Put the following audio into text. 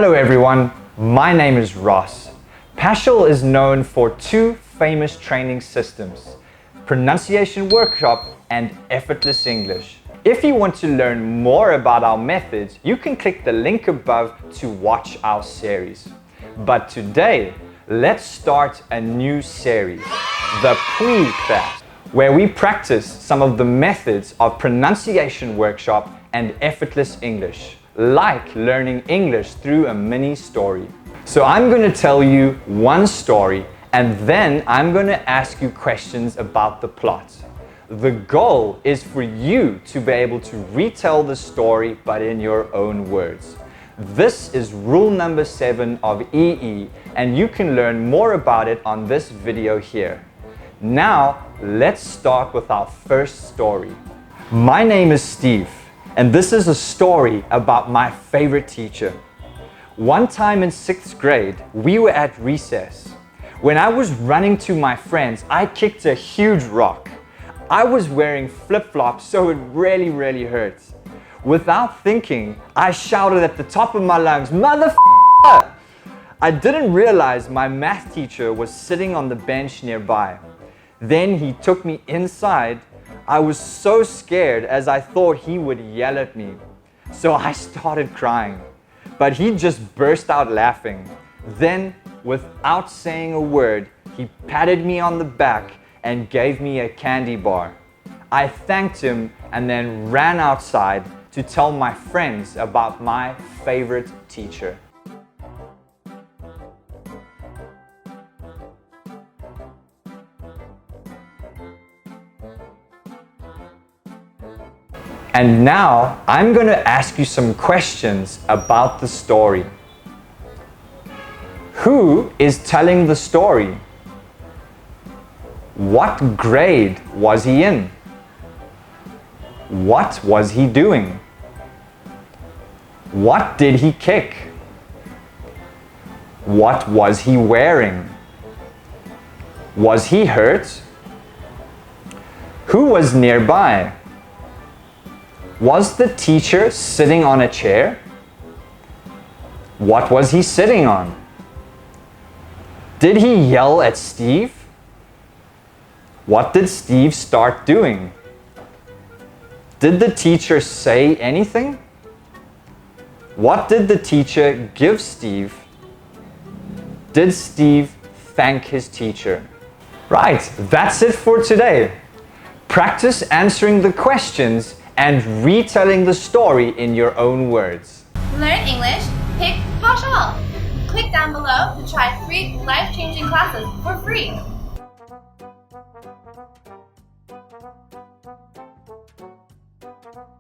Hello everyone, my name is Ross. Pasal is known for two famous training systems, Pronunciation Workshop and Effortless English. If you want to learn more about our methods, you can click the link above to watch our series. But today, let's start a new series, the BIjourdT, where we practice some of the methods of Pronunciation Workshop and Effortless English, like learning English through a mini story. So I'm going to tell you one story and then I'm going to ask you questions about the plot. The goal is for you to be able to retell the story but in your own words. This is rule number 7 of EE and you can learn more about it on this video here. Now let's start with our first story. My name is Steve. And this is a story about my favorite teacher. One time in 6th grade, we were at recess. When I was running to my friends, I kicked a huge rock. I was wearing flip-flops, so it really hurt. Without thinking, I shouted at the top of my lungs, "Motherfucker!" I didn't realize my math teacher was sitting on the bench nearby. Then he took me inside. I was so scared as I thought he would yell at me. So I started crying, but he just burst out laughing. Then, without saying a word, he patted me on the back and gave me a candy bar. I thanked him and then ran outside to tell my friends about my favorite teacher. And now, I'm going to ask you some questions about the story. Who is telling the story? What grade was he in? What was he doing? What did he kick? What was he wearing? Was he hurt? Who was nearby? Was the teacher sitting on a chair? What was he sitting on? Did he yell at Steve? What did Steve start doing? Did the teacher say anything? What did the teacher give Steve? Did Steve thank his teacher? Right, that's it for today. Practice answering the questions and retelling the story in your own words. Learn English, pick Pasal. Click down below to try 3 life-changing classes for free.